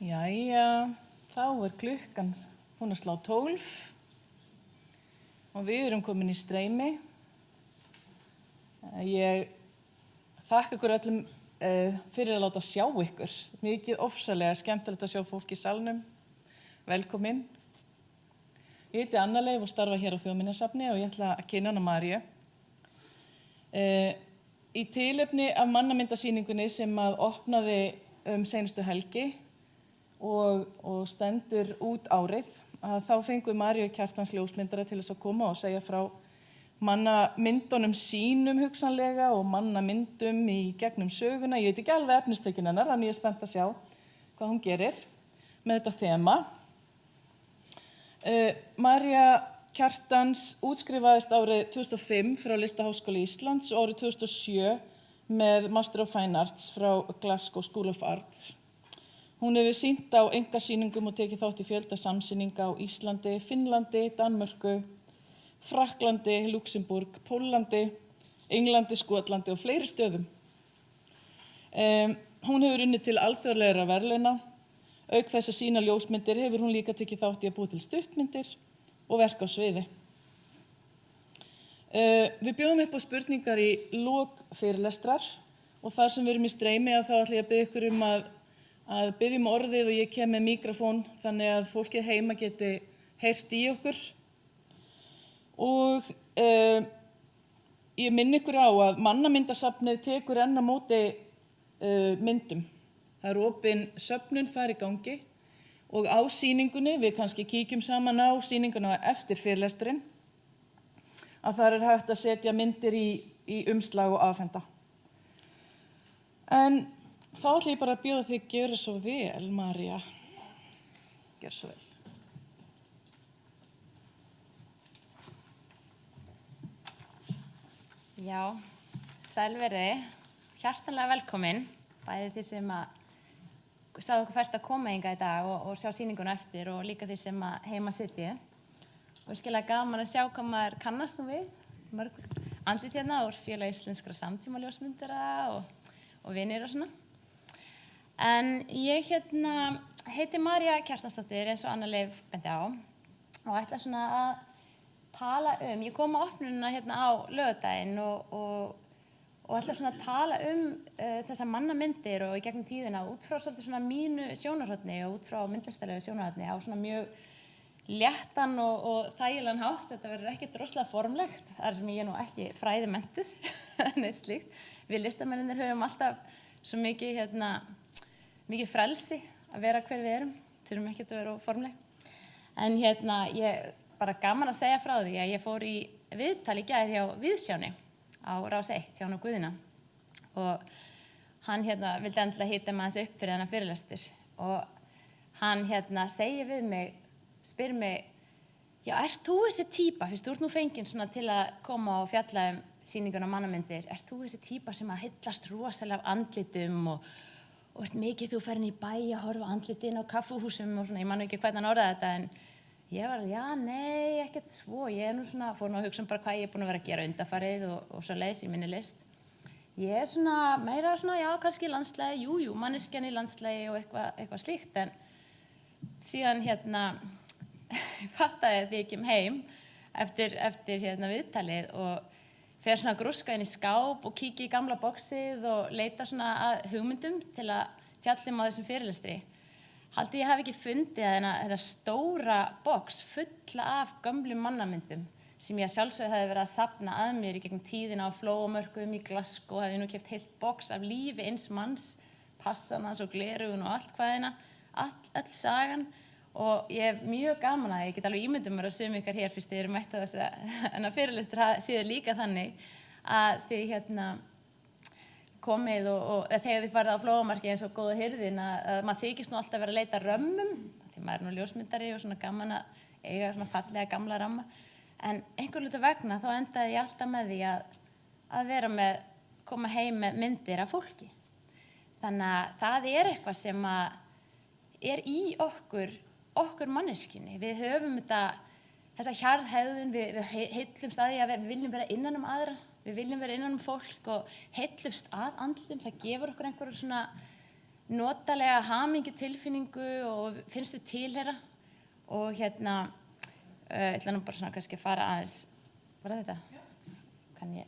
Jæja, þá klukkan hún að slá 12 og við erum komin í streymi. Ég þakka ykkur öllum fyrir að láta sjá ykkur. Mikið ofsalega skemmtilegt að sjá fólk í salnum. Velkomin. Ég heiti Anna Leif og starfa hér á Þjóðminjasafni og ég ætla að kynna hana Maríu. Í tilefni af mannamyndasýningunni sem að opnaði seinustu helgi og stendur út árið, að þá fengum Maríu Kjartans ljósmyndara til þess að koma og segja frá mannamyndunum sínum hugsanlega og mannamyndum í gegnum söguna. Ég veit ekki alveg efnistökin hennar, þannig ég er spennt að sjá hvað hún gerir með þetta þema. María Kjartans útskrifaðist árið 2005 frá Listaháskóla Íslands og árið 2007 með Master of Fine Arts frá Glasgow School of Arts. Hún hefur sýnt á einkasýningum og tekið þátt í fjölda samsýninga á Íslandi, Finnlandi, Danmörku, Frakklandi, Luxemborg, Póllandi, Englandi, Skotlandi og fleiri stöðum. Hún hefur unnið til alþjóðlegra verðlauna. Auk þess að sýna ljósmyndir hefur hún líka tekið þátt í að búa til stuttmyndir og verk á sviði. Við bjóðum upp á spurningar í lok fyrirlestrar og þar sem við erum í streymi þá ætla ég að biðja ykkur að biðja orðið og ég kem með míkrafón þannig að fólkið heima geti heyrt í okkur. Og ég minni ykkur á að mannamyndasafnið tekur enn á móti myndum. Það er opin söfnun þar í gangi og á sýningunni, við kannski kíkjum saman á sýninguna eftir fyrirlesturinn, að þar er hægt að setja myndir í umslag og afhenda. En þá ætla ég bara að bjóða þig gjöra svo vel, María. Gjör svo vel. Já, sælverði, hjartanlega velkomin, bæði því sem að sáðu okkur fært að koma hingað í dag og sjá sýninguna eftir og líka því sem að heima sitjið. Og virkilega gaman að sjá hvað maður kannast nú við, mörg andlit hérna úr Félag íslenskra samtímaljósmyndara og vinir og svona. En ég heiti María Kjartansdóttir eins og Anna Leif benti á og ætla svona að tala ég kom á opnunina hérna á laugardaginn og ætla svona að tala þessar mannamyndir og í gegnum tíðina út frá svolítið svona mínu sjónarhorni og út frá myndlistarlegu sjónarhorni á svona mjög léttan og þægilegan hátt. Þetta verður ekki droslega formlegt, þar sem ég nú ekki fræðimenntuð neitt slíkt. Við listamennirnir höfum alltaf svo mikið frelsi að vera hver við erum, þurfum ekki að vera formleg. En ég bara gaman að segja frá því að ég fór í viðtal í gær hjá Viðsjáni á Rás 1 hjá hann og Guðina og hann vildi endilega hita mig aðeins upp fyrir þennan fyrirlestur og hann segir við mig, spyr mig, já, ert þú þessi típa, fyrst þú ert nú fengin svona til að koma og fjalla sýninguna mannamyndir, ert þú þessi típa sem að hyllast rosalega af andlitum og ert mikið þú ferð inn í bæ að horfa andlitin á kaffihúsum og svona, ég man ekki hvernig hann orðaði þetta en ég var, já, nei, ekkert svo, ég nú svona, fór nú að hugsa bara hvað ég er búin að vera að gera undanfarið og svo leiðis í minni list. Ég svona, meira svona, já, kannski landslagi, jú, manneskjan í landslagi og eitthvað slíkt, en síðan fattaði því ég kem heim eftir viðtalið og fer svona að grúska inn í skáp og kíkja í gamla boxið og leita svona að hugmyndum til að fjalla á þessum fyrirlestri. Haldi ég hafi ekki fundið þetta stóra box fulla af gömlum mannamyndum sem ég sjálfsögðu hefði verið að safna að mér í gegnum tíðina á flóamörkuðum í Glasgow, hefði nú keypt heilt box af lífi eins manns, passan hans og glerugun og allt hvaðina, öll sagan og ég hef mjög gaman að ég get alveg ímyndum mér að sum ykkar hér fyrst þið eru mætt að þess að fyrirlestur séu líka þannig að þið komið og þegar þið farið á flóamarkið eins og góða hirðin að maður þykist nú alltaf vera að leita römmum því maður er nú ljósmyndari og svona gaman að eiga svona fallega gamla ramma en einhver hluta vegna þá endaði ég alltaf með því að vera með koma heim með myndir af fólki þannig að það er eitthvað sem að er í okkur manneskjunni við höfum þessa hjarðhegðun við heillumst að því að við viljum vera innan um aðra við viljum vera innan um fólk og heillumst að andlitum það gefur okkur einhverju svona notalega hamingjutilfinningu og finnst við tilheyra og ég ætla nú bara svona kannski að fara aðeins, var þetta? Kann ég,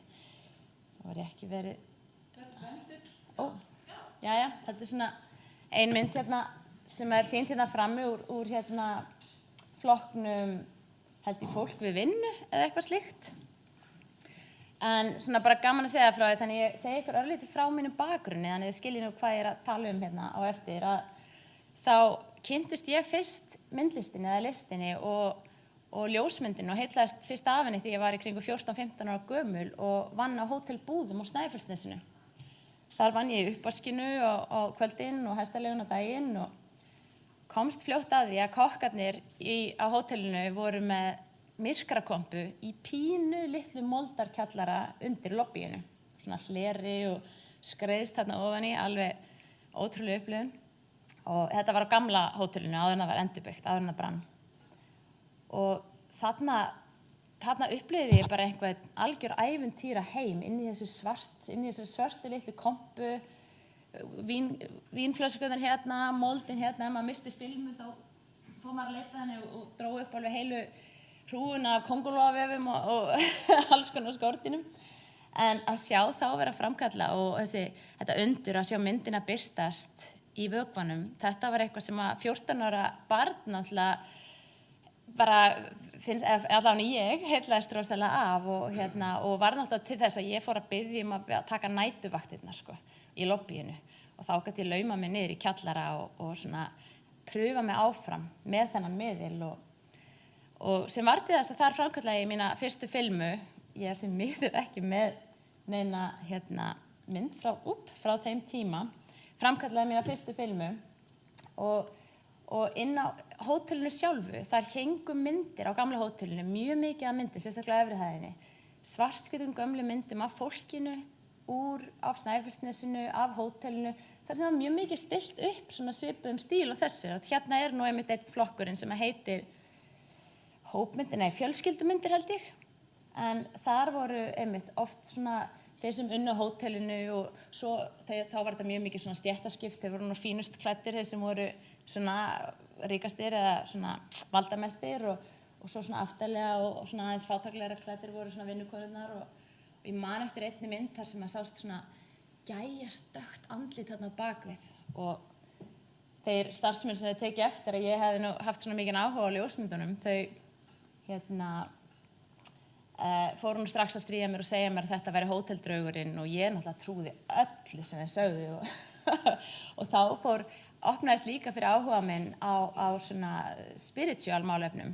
það var ég ekki verið. Jæja, þetta svona ein mynd sem sýnt frammi úr flokknum held ég fólk við vinnu eða eitthvað slíkt. En svona bara gaman að segja frá því, þannig ég segi ykkur örlítið frá mínum bakgrunni, þannig þið skiljið nú hvað ég að tala á eftir, að þá kynntist ég fyrst myndlistinni eða listinni og ljósmyndinni og heillaðist fyrst af henni því ég var í kringu 14-15 ára gömul og vann á Hótel Búðum á Snæfellsnesinu. Þar vann ég í uppvaskinu á kvöldin og hestalegun á daginn og komst fljótt að því að kokkarnir á hótelinu voru með myrkrakompu í pínu litlu moldarkjallara undir lobbyinu. Svona hleri og skreiðst þarna ofan í, alveg ótrúlega upplifun. Og þetta var á gamla hótelinu áður en það var endurbyggt, áður en það brann. Og þarna upplifði ég bara einhvern algjör ævintýra heim inn í þessu svörtu litlu kompu, vínflöskurnar moldin ef maður misti filmu þá fór maður að leita henni og dró upp alveg heilu hrúguna af kóngulóarvefum og alls konar skordýrum. En að sjá þá vera framkalla og þetta undur að sjá myndina birtast í vökvanum, þetta var eitthvað sem að 14 ára barn náttúrulega bara allavega ég heillaðist rosalega af og var náttúrulega til þess að ég fór að biðja að taka nætuvaktirnar í lobbyinu og þá gat ég lauma mig niður í kjallara og svona prufa mig áfram með þennan miðil og sem var til þess að þar framkallaði ég mína fyrstu filmu. Ég því miður ekki með neina mynd frá þeim tíma, framkallaði mína fyrstu filmu og inn á hótelinu sjálfu, þar héngu myndir á gamla hótelinu, mjög mikið af myndir, sérstaklega á efri hæðinni, svarthvítum gömlu myndum af fólkinu af Snæfellsnesinu, af hótelinu, þar sem var mjög mikið stillt upp svona svipuðum stíl og þessi. Og hérna nú einmitt einn flokkurinn sem heitir fjölskyldumyndir held ég, en þar voru einmitt oft svona þeir sem unnu á hótelinu og svo þá var þetta mjög mikið svona stéttaskipt, þeir voru nú fínust klæddir, þeir sem voru svona ríkastir eða svona valdamestir og svo svona aftarlega og svona aðeins fátæklegri klæddir voru svona vinnukonurnar og ég man eftir einni mynd þar sem að sást svona gæjastökkt andlit þarna á bakvið og þeir starfsmenn sem þau tekið eftir að ég hefði nú haft svona mikinn áhuga á ljósmyndunum, þau fóru nú strax að stríða mér og segja mér að þetta væri hóteldraugurinn og ég náttúrulega trúði öllu sem þeir sögðu og þá opnaðist líka fyrir áhuga minn á svona spiritual málefnum.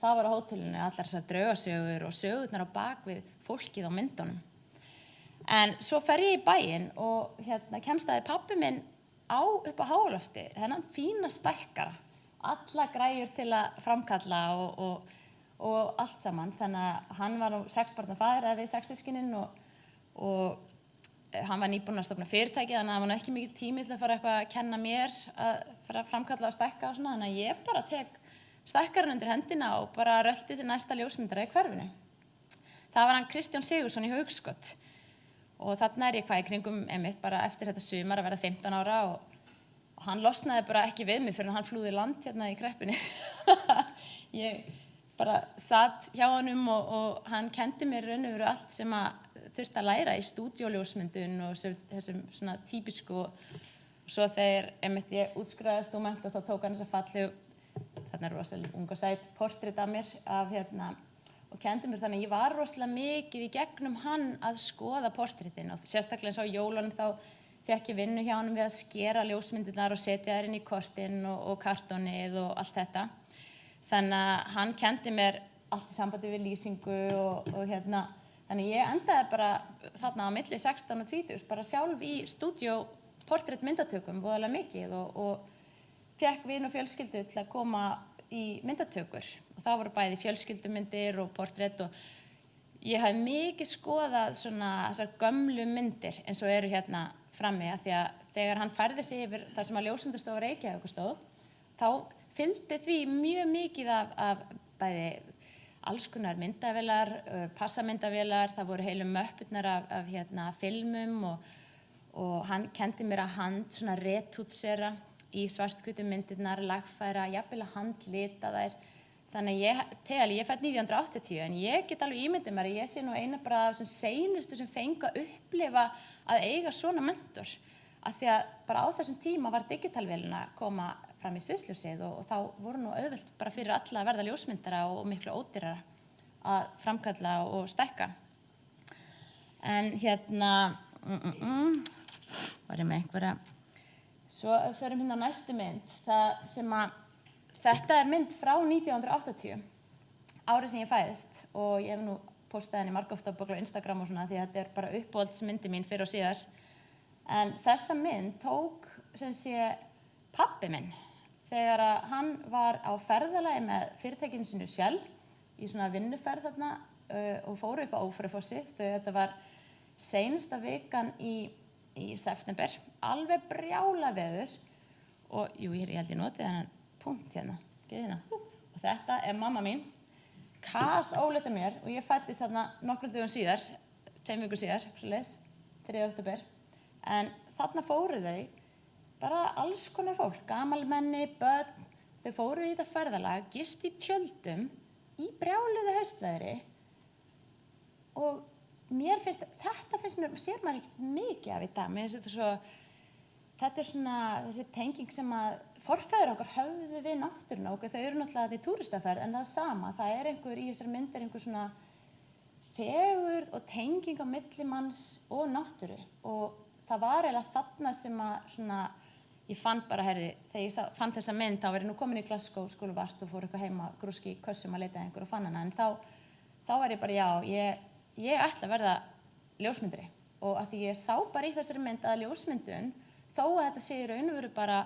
Það var á hótelinu allar þessar draugasögur og sögurnar á bakvið fólkið á myndunum. En svo fer ég í bæinn og kemst að pabbi minn upp á Háalofti, þennan fína stækkara, alla græjur til að framkalla og allt saman. Þannig að hann var nú 6 barna faðir eða við 6 systkinin og hann var nýbúinn að stofna fyrirtæki, þannig að það var nú ekki mikill tími til að fara eitthvað að kenna mér að fara að framkalla og stækka og svona, þannig að ég bara tek stækkarinn undir hendina og bara rölti til næsta ljósmyndara í hverfinu. Það var hann Kristján Sigurðsson í Hugskot og þarna ég í kringum einmitt bara eftir þetta sumar að verða 15 ára og hann losnaði bara ekki við mig fyrir hann flúði í land í kreppunni. Ég bara satt hjá honum og hann kendi mér raun og veru allt sem að þurfti að læra í stúdíóljósmyndun og þessum svona típisku og svo þegar einmitt ég útskrifaðist úr mennta þá tók hann þessa fallegu, þarna rosalega ung og sæt portrett af mér og kendi mér þannig að ég var rosalega mikið í gegnum hann að skoða portrettin og sérstaklega eins og á jólunum þá fékk ég vinnu hjá honum við að skera ljósmyndirnar og setja þær inn í kortin og kartónið og allt þetta. Þannig að hann kendi mér allt í sambandi við lýsingu og þannig ég endaði bara þarna á milli 16 og 20 bara sjálf í stúdíó portrettmyndatökum voðalega mikið og fékk vin og fjölskyldu til að koma í myndatökur og það voru bæði fjölskyldumyndir og portrett og ég hafði mikið skoðað svona þessar gömlu myndir eins og eru hérna frammi af því að þegar hann færði sig yfir þar sem að ljósmyndastofa Reykjavíkur stóð þá fylgdi því mjög mikið af bæði alls konar myndavélar, passamyndavélar, það voru heilu möppurnar af filmum og hann kendi mér að hand svona retútsera í svarthvítu myndirnar, lagfæra, jafnvel að handlita þær. Þannig að ég fædd 1980 en ég get alveg ímyndið mér að ég sé nú eina bara af þessum seinustu sem fengu að upplifa að eiga svona mentor. Af því að bara á þessum tíma var digitalvélina að koma fram í sviðsljósið og þá voru nú auðvelt bara fyrir alla að verða ljósmyndara og miklu ódýrara að framkalla og stækka. En var ég með einhverja. Svo förum hérna á næstu mynd. Þetta er mynd frá 1980, árið sem ég fæðist og ég hef nú postað henni margoft á Instagram og svona því að þetta er bara uppáhaldsmyndi mín fyrr og síðar. En þessa mynd tók sem sé pabbi minn þegar hann var á ferðalagi með fyrirtækinu sínu Shell í svona vinnuferð þarna og fóru upp á Ófærufossi. Þetta var seinasta vikan í september, alveg brjála veður og ég held ég notið þennan punkt hérna, og þetta er mamma mín, ólíkt af mér og ég fæddist þarna nokkrum dögum síðar, 2 vikur síðar, 3. október. En þarna fóru þau, bara alls konar fólk, gamalmenni, börn, þau fóru í þetta ferðalag, gist í tjöldum, í brjáluðu haustveðri og þetta finnst mér, sér maður ekkert mikið af í dag. Mér finnst þetta er svona þessi tenging sem að forfeður okkar höfðu við náttúruna og þau eru náttúrulega í túristaferð en það er sama, það er einhver í þessari mynd einhver svona fegurð og tenging á milli manns og náttúru og það var eiginlega þarna sem að svona, ég fann bara, þegar ég fann þessa mynd þá var ég nú komin í Glasgow School of Art og fór eitthvað heima grúski í kössum að leita einhver og fann hana en þá var ég bara ég ætla að verða ljósmyndari og að því ég sá bara í þessari mynd að ljósmyndun þó að þetta sé í raun og veru bara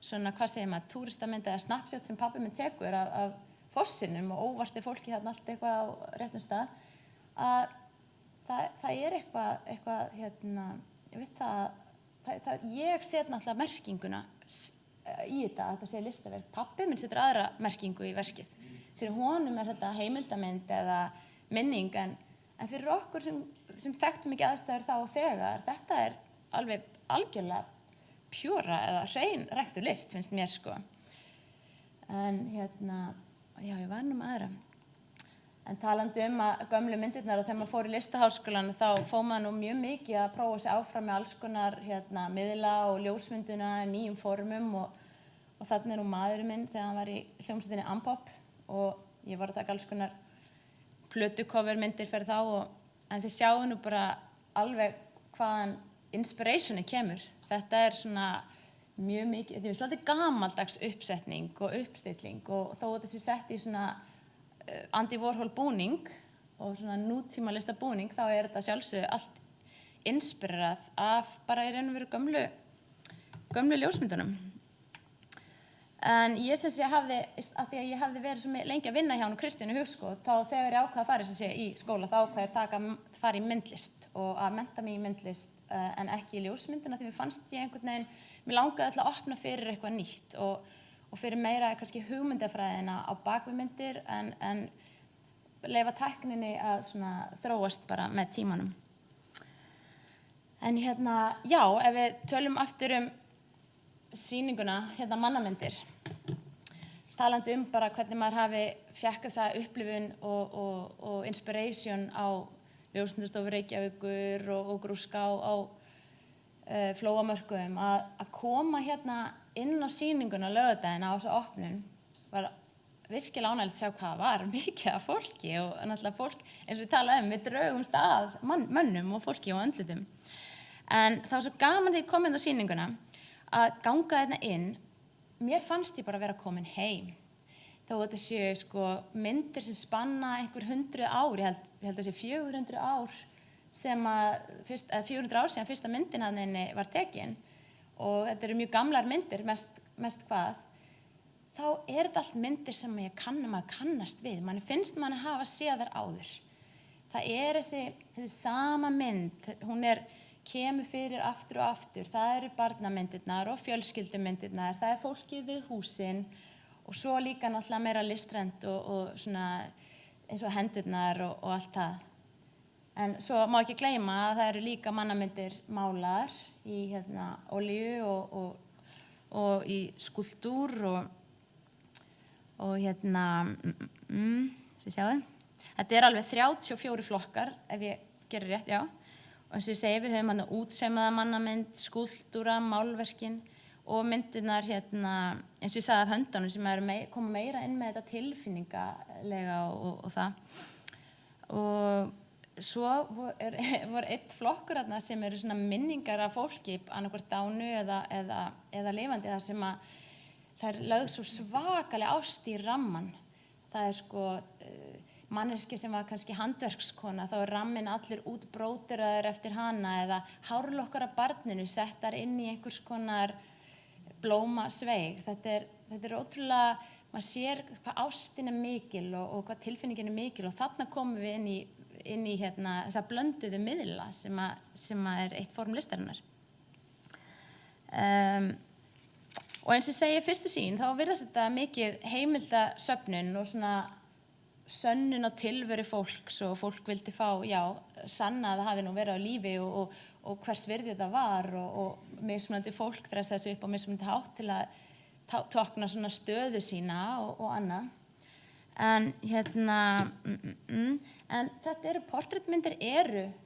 svona, hvað segir maður, túristamynd eða snapshot sem pabbi minn tekur af fossinum og óvart fólki þarna allt eitthvað á réttum stað að það er eitthvað ég veit það ég set náttúrulega merkinguna í þetta sé listaverk. Pabbi minn setur aðra merkingu í verkið. Fyrir honum er þetta heimildamynd eða minning en fyrir okkur sem þekktum ekki aðstæður þá og þegar þetta er alveg algjörlega pjúra eða hreinræktuð list finnst mér sko. En ég var nú með aðra. En talandi að gömlu myndirnar og þegar maður fór í listaháskólann þá fór maður nú mjög mikið að prófa sig áfram með alls konar miðla og ljósmynduna í nýjum formum og þarna er nú maðurinn minn þegar hann var í hljómsveitinni Ampop og ég var að taka alls konar plötucovermyndir fyrir þá en þið sjáu nú bara alveg hvaðan inspirationi kemur. Þetta er svona mjög mikið, þetta er svolítið gamaldags uppsetning og uppstilling og þó þetta sé sett í svona Andy Warhol búning og svona nútímalista búning þá er þetta sjálfsögðu allt inspirerað af bara í raun og veru gömlu ljósmyndunum. En ég sem sé að því að ég hafði verið svo lengi að vinna hjá hann Kristínu Hugskot þá þegar ég ákvað að fara sem sé í skóla þá ákvað ég að fara í myndlist og að mennta mig í myndlist en ekki í ljósmyndina því mér fannst ég einhvern veginn, mér langaði alltaf að opna fyrir eitthvað nýtt og fyrir meira kannski hugmyndafræðina á bakvið myndir en leyfa tækninni að svona þróast bara með tímanum. En ef við tölum aftur sýninguna, mannamyndir, talandi bara hvernig maður fékk þessa upplifun og inspiration á Ljósmyndastofu Reykjavíkur og grúska á Flóamörkuðum að koma inn á sýninguna laugardaginn á þessu opnun var virkilega ánægilegt að sjá hvað var mikið af fólki og náttúrulega fólk, eins og við talaðum, við draugumst að mönnum og fólki og andlitum. En það var svo gaman þegar ég kom inn á sýninguna að ganga þarna inn, mér fannst ég bara vera komin heim. Þó þetta séu myndir sem spanna einhver 100 ár, ég held að sé 400 ár sem 400 ár síðan fyrsta myndin þarna var tekin og þetta eru mjög gamlar myndir, mest hvað, þá er þetta allt myndir sem maður kannast við, manni finnst manni hafa séð þær áður. Það er þessi sama mynd, hún kemur fyrir aftur og aftur, það eru barnamyndirnar og fjölskyldumyndirnar, það er fólkið við húsin og svo líka náttúrulega meira listrænt og svona eins og hendurnar og allt það. En svo má ekki gleyma að það eru líka mannamyndir málaðar í olíu og í skúlptúr og sem sjáðu. Þetta er alveg 34 flokkar, ef ég gerir rétt, já. Og eins og ég segi, við höfum útsaumaða mannamynd, skúlptúra, málverkin og myndirnar eins og ég sagði af höndunum sem koma meira inn með þetta tilfinningalega og það. Og svo voru einn flokkur sem eru svona minningar af fólki, annaðhvort dánu eða lifandi, þar sem að það er lögð svo svakalega ást í ramman. Það er manneskja sem var kannski handverkskona, þá er ramminn allir útbrótiraður eftir hana, eða hárlokkar af barninu settar inn í einhvers konar blómasveig. Þetta er ótrúlega, maður sér hvað ástin er mikil og hvað tilfinningin er mikil, og þarna komum við inn í þessa blönduðu miðla sem er eitt form listarinnar. Og eins og ég segi fyrstu sýn, þá virðast þetta mikið heimildasöfnun og svona sönnun á tilveru fólks, og fólk vildi fá, sanna að það hafi nú verið á lífi og hvers virði þetta var, og mismunandi fólk dressaði sig upp á mismunandi hátt til að tákna svona stöðu sína og annað. En en þetta eru portrettmyndir,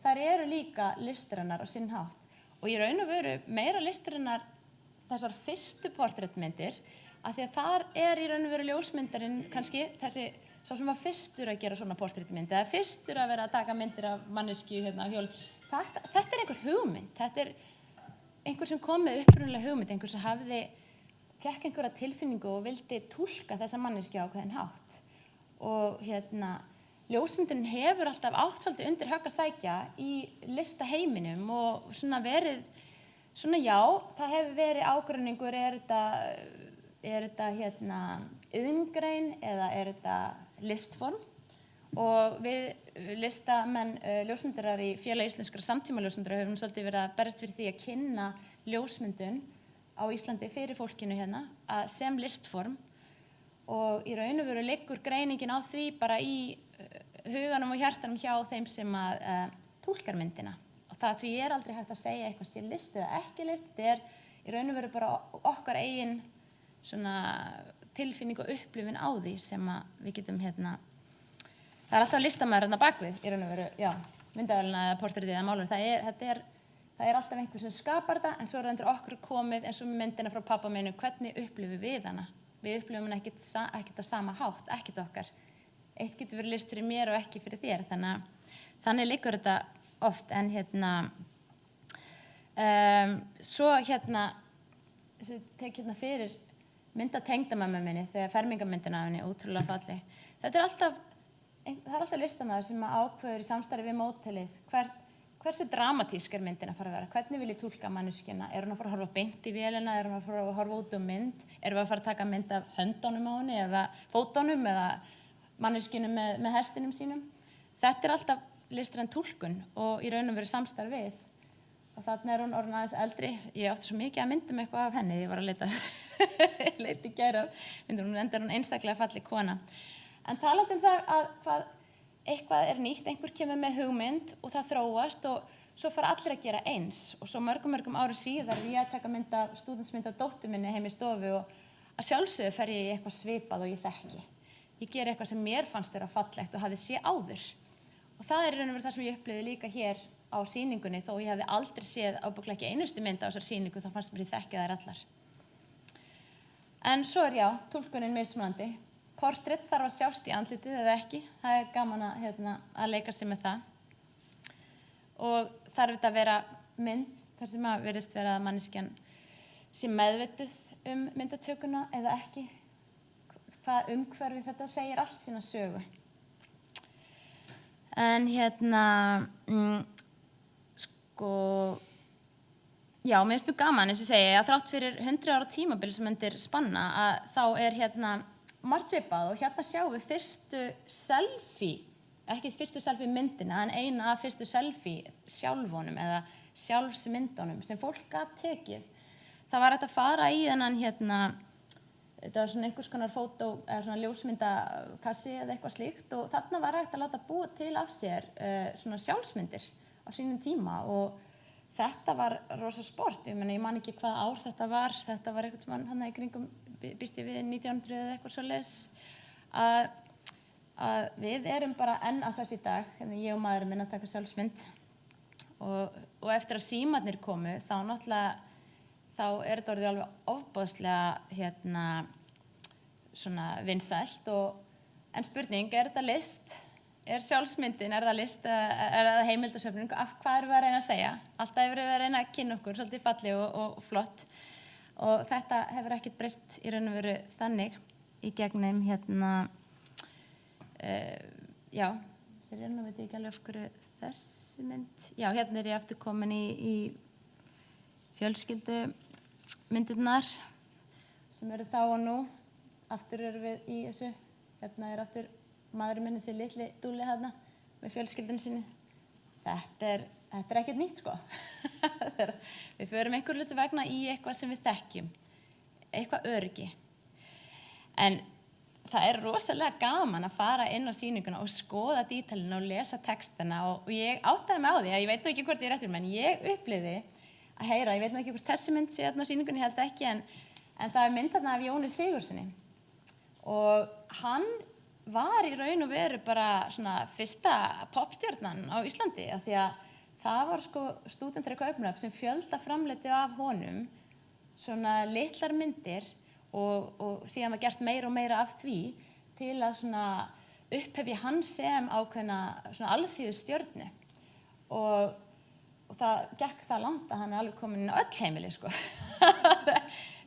þær eru líka listrænar á sinn hátt, og í raun og veru meira listrænar þessar fyrstu portrettmyndir, af því að þar er í raun og veru ljósmyndarinn kannski sá sem var fyrstur að gera svona portrettmynd, eða fyrstur að vera að taka myndir af manneskju hjól. Þetta er einhver hugmynd, þetta er einhver sem kom með upprunalega hugmynd, einhver sem fékk einhverja tilfinningu og vildi túlka þessa manneskju á ákveðinn hátt. Og ljósmyndin hefur alltaf átt svolítið undir högg að sækja í listaheiminum, og svona verið það hefur verið ágreiningur, er þetta iðngrein eða er þetta listform, og við listamenn ljósmyndarar í Félagi íslenskra samtímaljósmyndara höfum svolítið verið að berjast fyrir því að kynna ljósmyndun á Íslandi fyrir fólkinu sem listform, og í raun og veru liggur greiningin á því bara í huganum og hjartanum hjá þeim sem að túlkar myndina. Og það því er aldrei hægt að segja eitthvað sé list eða ekki list, þetta er í raun og veru bara okkar eigin svona tilfinning og upplifun á því sem að við getum það er alltaf listamaður bakvið í raun og veru, myndavélina eða portréttið eða málverk. Það er alltaf einhver sem skapar þetta, en svo er það undir okkur komið, eins og myndina frá pabba mínu, hvernig upplifum við hana? Við upplifum hana ekkert á sama hátt, ekkert okkar. Eitt getur verið list fyrir mér og ekki fyrir þér, þannig liggur þetta oft. En svo tek fyrir mynda tengdamömmu minni þegar fermingarmyndina af henni, ótrúlega falleg. Það er alltaf listamaður sem ákveður í samstarfi við móttelið hversu dramatísk er myndin að fara að vera, hvernig vil ég túlka manneskjuna, er hún að fara að horfa beint í vélina, er hún að fara að horfa út mynd, erum við að fara að taka mynd af höndunum á henni eða fótunum eða manneskjunum með hestinum sínum. Þetta er alltaf listræn túlkun og í raun og veru samstarf við. Og þarna er hún orðin aðeins eldri. Ég átti svo mikið að mynda mig eitthvað af henni. Ég var að leita í gær af myndum. Hún endar hún einstaklega falleg kona. En talandi það að eitthvað er nýtt, einhver kemur með hugmynd og það þróast og svo fara allir að gera eins. Og svo mörgum árum síðar ég að taka stúdentsmynd af dóttur minni heim í stofu og að sjálfsögðu fer ég í eitthvað svipað og ég þekki. Ég ger eitthvað sem mér fannst vera fallegt og hafði séð áður. Og það er í raun og veru það sem ég upplifði líka hér á sýningunni, þó ég hefði aldrei séð ábyggilega ekki einustu mynd á þessar sýningu, þá fannst mér ég þekkja þær allar. En svo er túlkunin mismunandi. Portrett þarf að sjást í andlitið eða ekki. Það er gaman að leika sér með það. Og þarf þetta að vera mynd þar sem að virðist vera að manneskjan sé meðvituð myndatökuna eða ekki. Hvað umhverfi þetta segir allt sína sögu. En mér finnst mjög gaman, eins og segi, að þrátt fyrir 100 ára tímabil sem myndir spanna, að þá er margt svipað og sjáum við fyrstu selfie, ekki fyrstu selfie myndina, en eina af fyrstu selfie sjálfunum eða sjálfsmyndunum sem fólk gat tekið. Það var hægt að fara í þennan þetta var svona einhvers konar fótó eða svona ljósmyndakassi eða eitthvað slíkt og þarna var hægt að láta búa til af sér svona sjálfsmyndir á sínum tíma og þetta var rosa sport, ég man ekki hvað ár þetta var einhvern tímann hann í kringum, býst ég við 1900 eða eitthvað svoleiðis að við erum bara enn að þess í dag, ég og maðurinn minn að taka sjálfsmynd og eftir að símarnir komu þá náttúrulega þá þetta orðið alveg ofboðslega svona vinsælt en spurning, þetta list? Sjálfsmyndin, það list, það heimildasöfnun, hvað erum við að reyna að segja? Alltaf hefur við að reyna að kynna okkur, svolítið falleg og flott og þetta hefur ekkert breyst í raun og veru þannig í gegnum já, sér nú veit ég ekki alveg af hverju þessi mynd, já, hérna ég aftur komin í fjölskyldu myndirnar sem eru þá og nú, aftur erum við í þessu, hérna aftur maðurinn minn þessi litli dúlli þarna með fjölskyldunni sinni. Þetta er ekkert nýtt sko. Við förum einhver hluti vegna í eitthvað sem við þekkjum, eitthvað öryggi. En það er rosalega gaman að fara inn á sýninguna og skoða dítalina og lesa textana og ég áttaði mig á því að ég veit nú ekki hvort ég er réttur, menn ég upplifði að heyra, ég veit nú ekki hvort þessi mynd sé þarna á sýningunni, ég held ekki, en það er mynd þarna af Jóni Sigurðssyni og hann var í raun og veru bara svona fyrsta popstjarnan á Íslandi af því að það var sko stúdentar í Kaupmannahöfn sem fjöldaframleiddu af honum svona litlar myndir og síðan var gert meira og meira af því til að svona upphefja hann sem ákveðna svona alþýðustjörnu og það gekk það langt að hann er alveg komin inn á öll heimili sko.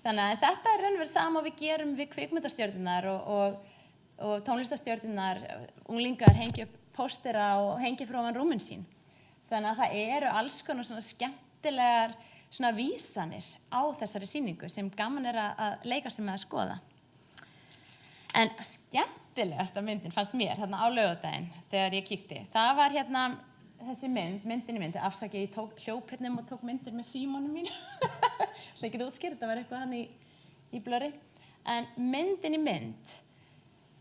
Þannig að þetta er raun og veru sama og við gerum við kvikmyndastjörnunar og tónlistastjörnunar, unglingar hengja upp póstera og hengja frá hann rúmin sín. Þannig að það eru alls konar svona skemmtilegar svona vísanir á þessari sýningu sem gaman er að leika sér með að skoða. En skemmtilegasta myndin fannst mér þarna á laugardaginn þegar ég kíkti. Það var þessi myndin, afsakið ég tók hljóp og tók myndir með símanum mín. Svo ég geti útskýrt, það var eitthvað hann í blurri. En myndin í mynd,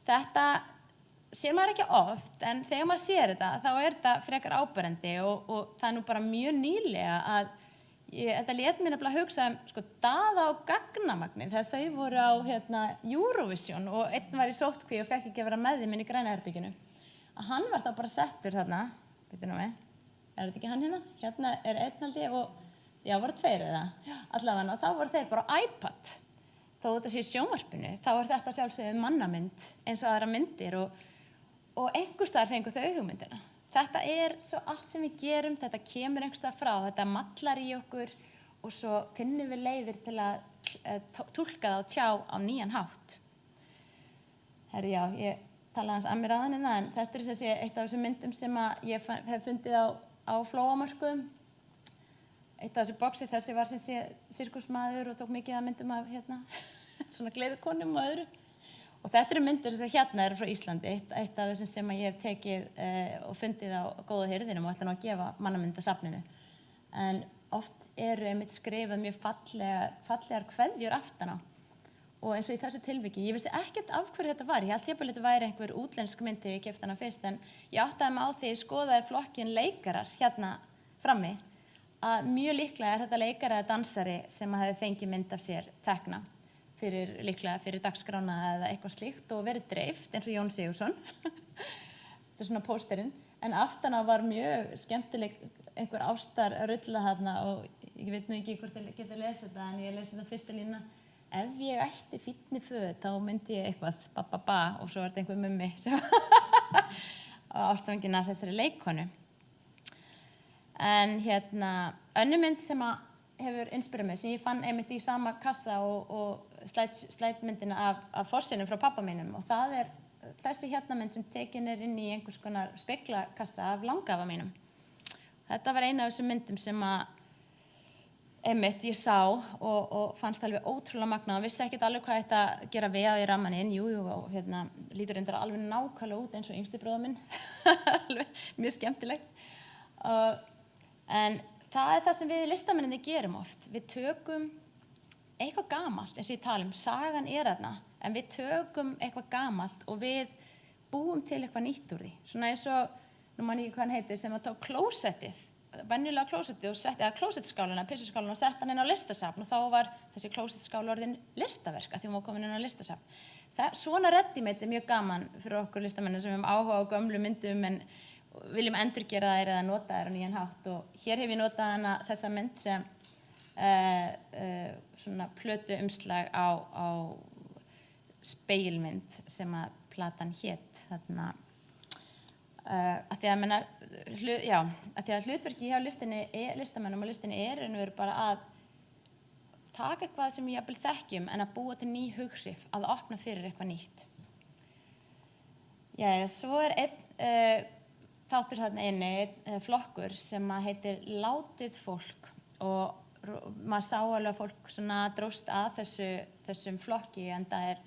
þetta sér maður ekki oft, en þegar maður sér þetta, þá er þetta frekar áberandi og það er nú bara mjög nýlega að þetta lét mér nefnilega hugsa sko, Daða og Gagnamagnið þegar þau voru á Eurovision og einn var í sóttkví og fekk ekki að vera með þeim inn í græna herberginu. Að hann var þá bara settur þarna, veitir nú við, er þetta ekki hann hérna? Hérna er einn held ég og, já, voru tveir eða, allavega, og þá voru þeir bara á iPad. Þó þetta sé í sjónvarpinu, þá er þetta sjálfsögðu mannamynd eins og aðra myndir og einhvers staðar fengu þau hugmyndina. Þetta er svo allt sem við gerum, þetta kemur einhvers staðar frá, þetta mallar í okkur og svo finnum við leiðir til að túlka það og tjá á nýjan hátt. Herri, já, ég talaði hans að mér aðan en þetta er þessi eitt af þessum myndum sem ég hef fundið á flóamörkuðum. Eitt af þessu boxi, þessi var sem sé sirkusmaður og tók mikið að myndum af svona gleðikonum og öðru. Og þetta eru myndir þess að eru frá Íslandi, eitt af þessum sem ég hef tekið og fundið á góða hirðinum og ætla nú að gefa mannamyndasafninu. En oft eru einmitt skrifað mjög fallegar kveðjur aftan á. Og eins og í þessu tilviki, ég vissi ekkert af hverju þetta var. Ég held að þetta væri einhver útlensk myndi, ég keypti hana fyrst, en ég áttaði mig á því ég skoðaði flokkinn leikarar frammi. Að mjög líklega er þetta leikari eða dansari sem hefði fengið mynd af sér tekna líklega fyrir dagskrána eða eitthvað slíkt og verið dreift eins og Jón Sigurðsson. Þetta er svona pósterinn. En aftan á var mjög skemmtileg einhver ástarrulla þarna og ég veit nú ekki hvort ég geti lesið þetta en ég lesi þetta fyrsta lína. Ef ég ætti fínni föt þá myndi ég eitthvað ba og svo var þetta einhver mummi sem ástfangin af þessari leikkonu. En önnur mynd sem hefur inspirað mig, sem ég fann einmitt í sama kassa og slætmyndina af forsinum frá pappa mínum og það er þessi mynd sem tekin er inn í einhvers konar speglakassa af langafa mínum. Þetta var eina af þessum myndum sem einmitt ég sá og fannst alveg ótrúlega magnað og vissi ekkert alveg hvað þetta gera við í rammaninn. Jú, og lítur reyndar alveg nákvæmlega út eins og yngsti bróðir minn. Mjög skemmtilegt. En það er það sem við listamenninni gerum oft. Við tökum eitthvað gamalt, eins og ég tala sagan þarna, en við tökum eitthvað gamalt og við búum til eitthvað nýtt úr því. Svona eins og, nú man ég ekki hvað hann heitir, sem að tók klósettið, venjulega klósettið og setti, eða klósettskálina, pissuskálina og sett hann inn á listasafn og þá var þessi klósettskála orðin listaverk að því hún var komin inn á listasafn. Svona reddimate mjög gaman fyrir okkur listamenn sem höfum áhuga á gömlu myndum en viljum endurgera þær eða nota þær á nýjan hátt og hér hef ég notað hana þessa mynd sem svona plötu umslag á spegilmynd sem að platan hét þarna að því að hlutverki hjá listamennum og listinni raun og veru bara að taka eitthvað sem við jafnvel þekkjum en að búa til ný hughrif, að opna fyrir eitthvað nýtt. Svo einn þáttur þarna inni, flokkur sem að heitir Látið fólk og maður sá alveg að fólk svona dróst að þessum flokki en það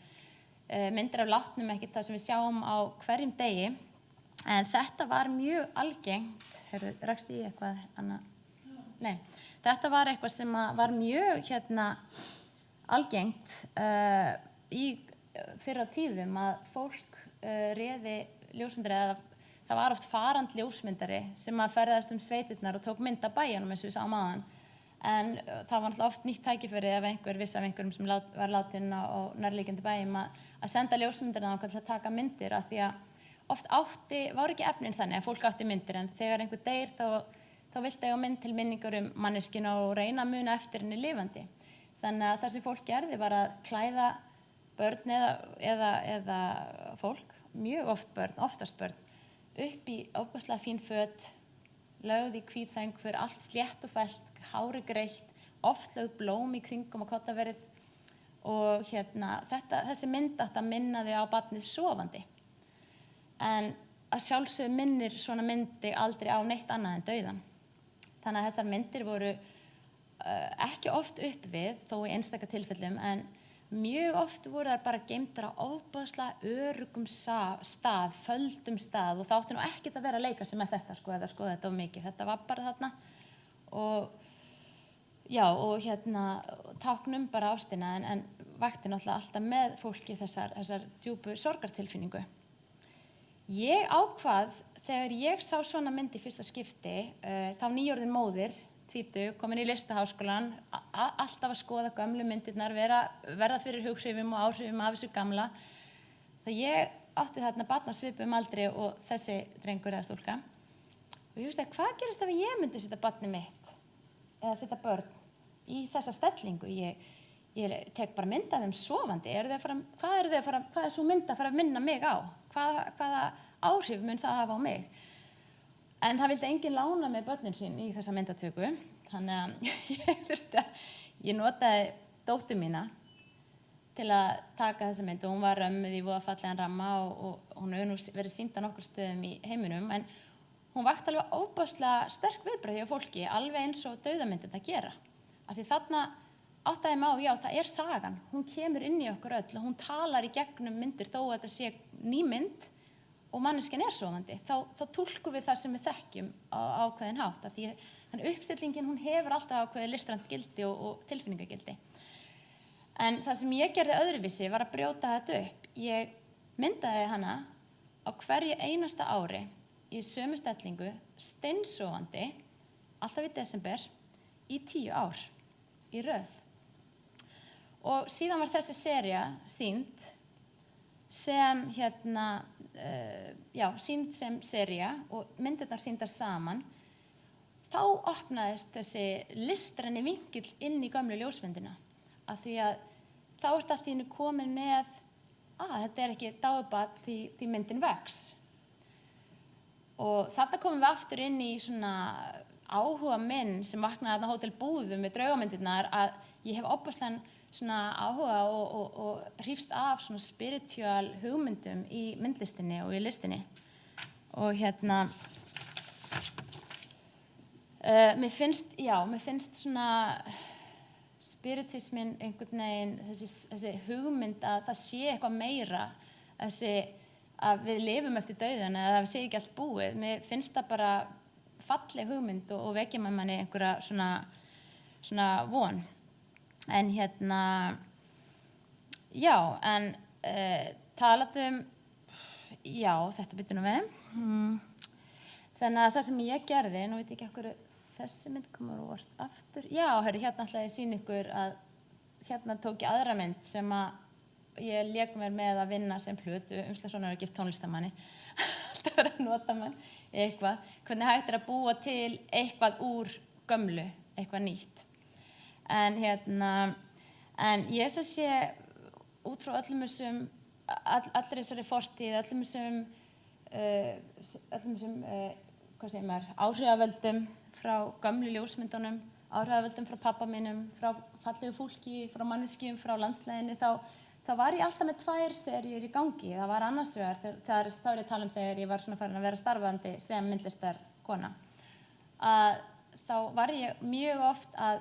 myndir af látnum ekkert það sem við sjáum á hverjum degi en þetta var mjög algengt rakst í eitthvað annað? Nei, þetta var eitthvað sem var mjög algengt í fyrra tíðum að fólk réði ljósmyndari eða það var oft farandi ljósmyndari sem að ferðast sveitirnar og tók mynd af bæjunum eins og við sáum áðan en það var oft nýtt tækifæri ef einhver viss af einhverjum sem var látinn á nærliggjandi bæjum að senda ljósmyndarna til að taka myndir af því að oft var ekki efnin þannig að fólk átti myndir en þegar einhver deyr þá vildi eiga mynd til minningar manneskjuna og reyna að muna eftir henni lifandi. Þannig að það sem fólk gerði var að klæða börn eða fólk, mjög oftast börn, upp í ofboðslega fín föt, lögð í hvít sængfur, allt slétt og fellt, hárið greitt, oft lögð blóm í kringum á kottaverið og þessi mynd átti að minna þau á barnið sofandi. En að sjálfsögðu minnir svona myndi aldrei á neitt annað en dauðan. Þannig að þessar myndir voru ekki oft upp við, þó í einstaka tilfellum, en mjög oft voru þær bara geymdar á ofboðslega öruggum stað, földum stað og það átti nú ekkert að vera að leika sig með þetta eða skoða þetta of mikið. Þetta var bara þarna og táknum bara ástina en vakti náttúrulega alltaf með fólki þessar djúpu sorgartilfinningu. Ég ákvað þegar ég sá svona mynd í fyrsta skipti, þá nýorðin móðir, tvítug, komin í listaháskólann, alltaf að skoða gömlu myndirnar, verða fyrir hughrifum og áhrifum af þessu gamla. Þegar ég átti þarna barn á svipuðum aldri og þessi drengur eða stúlka. Og ég hugsaði, hvað gerist ef ég myndi setja barnið mitt eða setja börn í þessa stellingu? Ég tek bara mynd af þeim sofandi. Hvað er svo mynd að fara að minna mig á? Hvaða áhrif mun það hafa á mig? En það vildi enginn lána með börnin sín í þessa myndatöku. Þannig að ég notaði dóttur mína til að taka þessa mynd og hún var römmuð í voða fallegan ramma og hún hefur nú verið sýnd á nokkur stöðum í heiminum en hún vakti alveg óbærslega sterk viðbrögð hjá fólki alveg eins og dauðamyndin að gera. Af því þarna áttaði mig á, já, það er sagan. Hún kemur inn í okkur öll og hún talar í gegnum myndir þó að þetta sé ný mynd og manneskjan er sofandi. Þá túlkum við það sem við þekkjum á ákveðin hátt. Af því þannig uppstillingin hún hefur alltaf ákveðið listrænt gildi og tilfinningagildi. En það sem ég gerði öðruvísi var að brjóta þetta upp. Ég myndaði hana á hverju einasta ári í sömu stellingu, steinsofandi, alltaf í desember, í 10 ár, í röð. Og síðan var þessi sería sýnd sem sýnd sem sería og myndirnar sýndar saman. Þá opnaðist þessi listræni vinkill inn í gömlu ljósmyndina. Af því að þá allt í einu komin með þetta ekki dáðbað því myndin vex. Og þarna komum við aftur inn í svona áhuga minn sem vaknaði þarna Hótel Búðum með draugamyndirnar að ég hef ofboðslegan svona áhuga og hrífst af svona spiritual hugmyndum í myndlistinni og í listinni. Og mér finnst svona spiritismin einhvern veginn, þessi hugmynd að það sé eitthvað meira, að við lifum eftir dauðan eða það sé ekki allt búið. Mér finnst það bara falleg hugmynd og vekja með manni einhverja svona von. En já, en talaðum, já, þetta byrju nú við. Þannig að það sem ég gerði, nú veit ég ekki af hverju þessi mynd komur og varst aftur. Já, hörru, hérna ætlaði ég að sýna ykkur að hérna tók ég aðra mynd sem að ég lék mér með að vinna sem plötu umslagssonar að gift tónlistamanni. Alltaf verið að nota mann í eitthvað. Hvernig hægt að búa til eitthvað úr gömlu, eitthvað nýtt. En en ég sé út frá öllum þessum, allir þessari fortíð, öllum þessum, hvað segir maður, áhrifavöldum frá gömlu ljósmyndunum, áhrifavöldum frá pabba mínum, frá fallegu fólki, frá manneskjum, frá landslæginu, þá var ég alltaf með 2 seríur í gangi. Það var annars vegar, þá er ég að tala þegar ég var svona farin að vera starfandi sem myndlistarkona. Þá var ég mjög oft að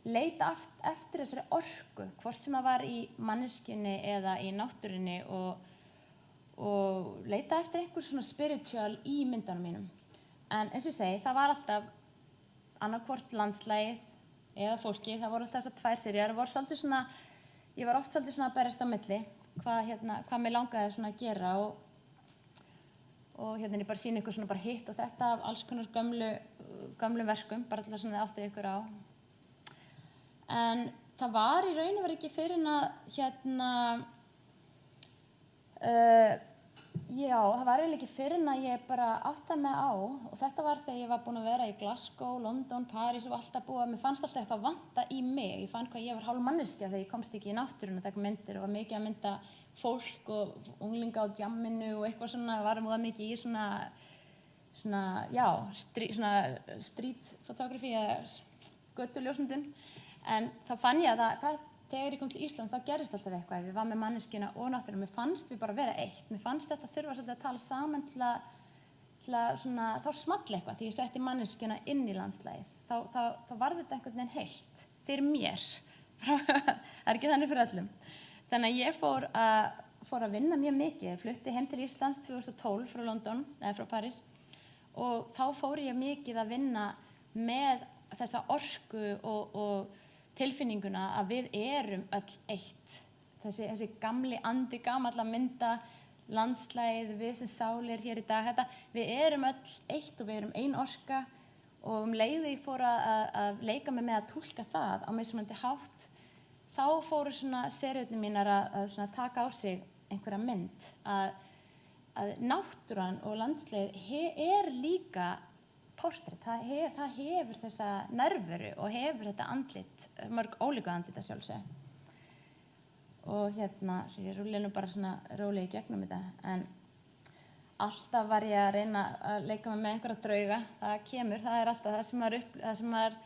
leita eftir þessari orku, hvort sem það var í manneskjunni eða í náttúrunni og leita eftir einhver svona spiritual í myndunum mínum. En eins og ég segi, það var alltaf annarkvort landslægið eða fólki, það voru alltaf þessar 2 seríur, ég var oft svolítið svona að berjast á milli, hvað mér langaði svona að gera og ég bara sýna ykkur svona bara hitt og þetta af alls konar gömlum verkum, bara alltaf svona áttið ykkur á. En það var í raun og veru ekki fyrir það var eiginlega ekki fyrir að ég bara áttaði mig á, og þetta var þegar ég var búin að vera í Glasgow, London, París og alltaf mér fannst alltaf eitthvað vanta í mig. Ég fann hvað ég var hálf manneskja þegar ég komst ekki í náttúruna að taka myndir og var mikið að mynda fólk og unglinga á djamminu og eitthvað svona, var mikið í street photography eða götuljósmyndun. En þá fann ég að þegar ég kom til Íslands þá gerist alltaf eitthvað. Ef ég var með manneskjuna og náttúruna, mér fannst við bara vera eitt. Mér fannst þetta þurfa svolítið að tala saman til að þá small eitthvað því ég setti manneskjuna inn í landslagið. Þá var þetta einhvern veginn heilt fyrir mér. Það er ekki þannig fyrir öllum. Þannig að ég fór að vinna mjög mikið. Ég flutti heim til Íslands 2012 frá London, eða frá París, og þá fór ég mikið að vinna með þessa orku og tilfinninguna að við erum öll eitt. Þessi gamli andi, gamalla mynda, landslagið, við sem sálir hér í dag, við erum öll eitt og við erum ein orka og leiði ég fór að leika mig með að túlka það á mismunandi hátt, þá fóru svona seríurnar mínar að taka á sig einhverja mynd, að náttúran og landslagið er líka portrett, það hefur þessa nærveru og hefur þetta andlit, mörg ólíku andlit að sjálfsögðu. Og svo ég rúli nú bara svona rólega í gegnum þetta, en alltaf var ég að reyna að leika mig með einhverja drauga, það er alltaf það sem maður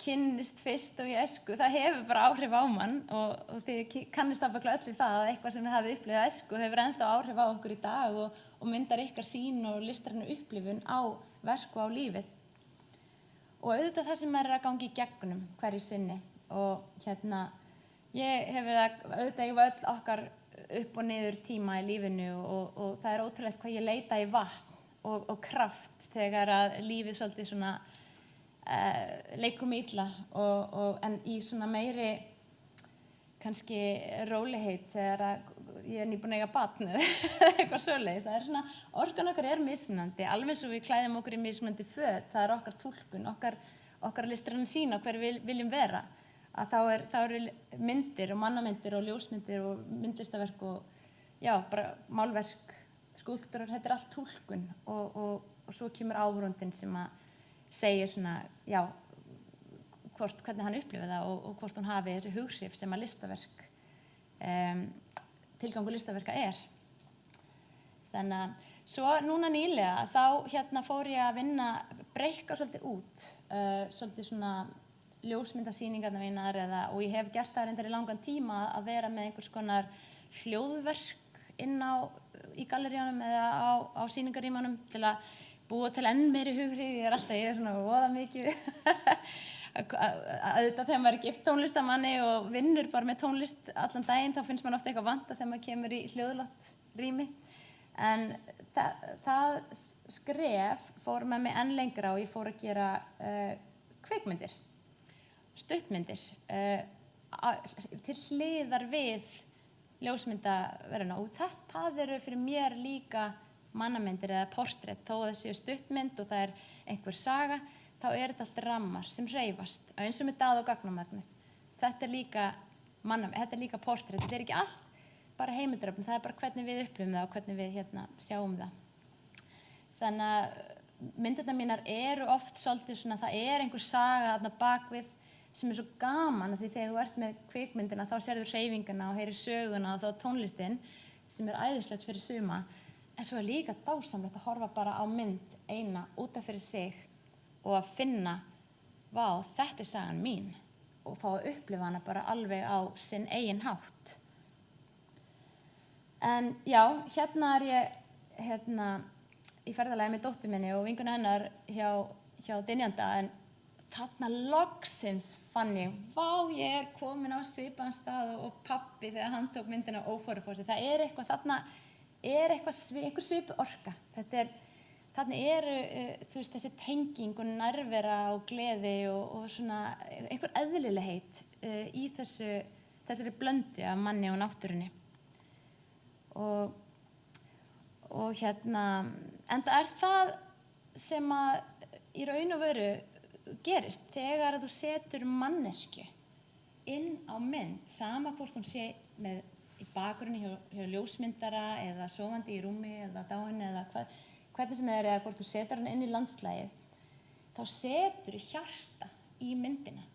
kynnist fyrst og í æsku, það hefur bara áhrif á mann og þið kannist ábygglega öll við það að eitthvað sem þið hafið upplifað í æsku hefur ennþá áhrif á okkur í dag og myndar ykkar sýn og listrænu upplifun á verk og á lífið. Og auðvitað það sem maður er að gangi í gegnum hverju sinni og ég hef auðvitað ég var öll okkar upp og niður tíma í lífinu og það er ótrúlegt hvað ég leita í vatn og kraft þegar að lífið svolítið svona leikum illa en í svona meiri kannski rólegheit þegar að ég er nýbúin að eiga barn eða eitthvað svoleiðis. Það er svona, orkan okkar er mismunandi, alveg svo við klæðum okkur í mismunandi föt, það er okkar túlkun, okkar listræna sýn á hver við viljum vera. Að þá eru myndir og mannamyndir og ljósmyndir og myndlistaverk og já, bara málverk, skúlptúrar, þetta er allt túlkun og svo kemur áhorfandinn sem að segir svona, já, hvernig hann upplifir það og hvort hún hafi þessi hughrif sem að listaverk tilgangur listaverka er. Þannig að svo núna nýlega þá fór ég að breikka svolítið út, svolítið svona ljósmyndasýningarnar mínar og ég hef gert það reyndar í langan tíma að vera með einhvers konar hljóðverk í galleríunum eða á sýningarrýmunum til að búa til enn meiri hughrif. Ég er svona voða mikið auðvitað þegar maður er gift tónlistamanni og vinnur bara með tónlist allan daginn, þá finnst maður ofta eitthvað vanta þegar maður kemur í hljóðlátt rými. En það skref fór með mig enn lengra og ég fór að gera kvikmyndir, stuttmyndir. til hliðar við ljósmyndaveruna og það eru fyrir mér líka mannamyndir eða portrett, þó að það séu stuttmynd og það einhver saga, þá þetta allt rammar sem hreyfast, eins og með Dað og gagnamagnið. Þetta líka mannamynd, þetta líka portrett, þetta ekki allt bara heimildarefni, það bara hvernig við upplifum það og hvernig við sjáum það. Þannig að myndirnar mínar eru oft svolítið svona, það einhver saga þarna bakvið sem svo gaman, því þegar þú ert með kvikmyndina þá sérðu hreyfinguna og heyrir söguna og þá tónlistin sem æðislegt fyrir suma, en svo líka dásamlegt að horfa bara á mynd eina út af fyrir sig og að finna, vá, þetta sagan mín og fá að upplifa hana bara alveg á sinn eigin hátt. En já, hérna ég í ferðalagi með dóttur minni og vinkonu hennar hjá Dynjanda, en þarna loksins fann ég, vá, ég komin á svipaðan stað og pabbi þegar hann tók myndina Ófærufossi. Það eitthvað, þarna einhver svipuð orka. Þarna þú veist, þessi tenging og nærvera og gleði og svona einhver eðlilegheit í þessari blöndu af manni og náttúrunni. Og enda það sem að í raun og veru gerist þegar þú setur mannesku inn á mynd, sama hvort hún sé með í bakgrunni hjá ljósmyndara eða sofandi í rúmi eða dáin eða hvernig sem eða hvort þú setur hann inn í landslagið, þá setur þú hjarta í myndina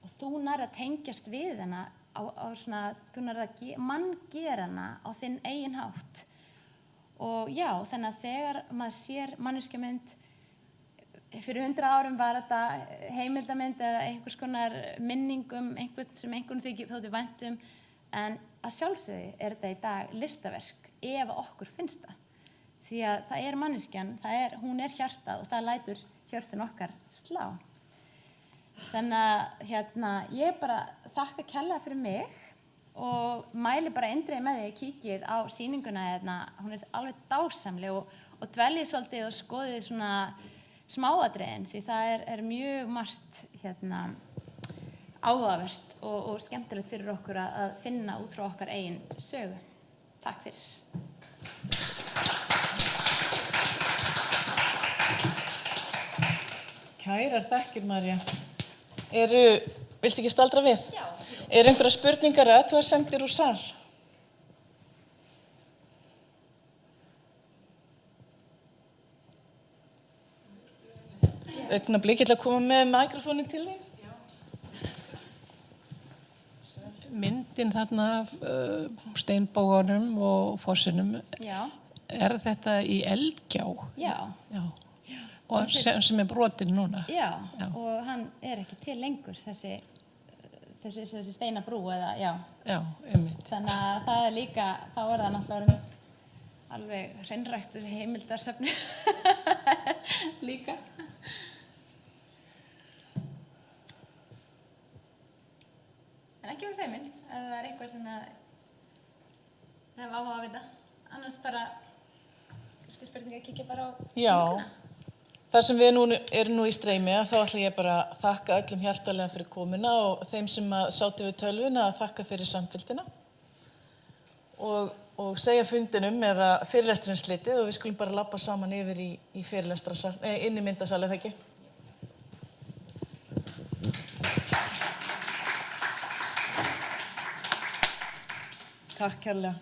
og þú nærð að tengjast við hana á svona, þú nærð að manngera hana á þinn eigin hátt. Og já, þannig að þegar maður sér manneskjumynd, fyrir 100 árum var þetta heimildamynd eða einhvers konar minningum, einhvern sem einhvern þótti vænt en að sjálfsögðu þetta í dag listaverk ef okkur finnst það. Því að það manneskjan, hún hjartað og það lætur hjörtin okkar slá. Þannig að ég bara þakka kærlega fyrir mig og mæli bara eindregið með því að kíkið á sýninguna hún alveg dásamleg og dveljið svolítið og skoðið svona smáatriðin því það mjög margt áhugavert og skemmtilegt fyrir okkur að finna út frá okkar eigin sögu. Takk fyrir. Kærar þakkir, María. Viltu ekki staldra við? Já. Einhverjar spurningar eða athugasemdir úr sal? Augnablik, ég ætla að koma með mikrofóninn til þín. Myndin þarna af steinbógunum og fossinum, þetta í Eldgjá? Já. Og sem brotinn núna? Já, og hann ekki til lengur, þessi steinabrú eða, já. Já, einmitt. Þannig að það líka, þá það náttúrulega alveg hreinrækt heimildarsöfnu líka. En ekki verið feimin, ef það eitthvað sem það áhuga að vita. Annars bara, spurninga að kíkja bara á sýninguna. Þar sem við erum nú í streymi, þá ætla ég bara að þakka öllum hjartalega fyrir komuna og þeim sem sátu við tölvuna að þakka fyrir samfylgdina og segja fundinum eða fyrirlesturinn slitið og við skulum bara labba saman yfir í fyrirlestrasal, inn í myndasal, eða ekki? Takk kærlega.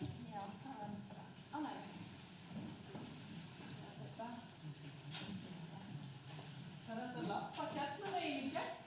Það að lappa hérna megin í gegn.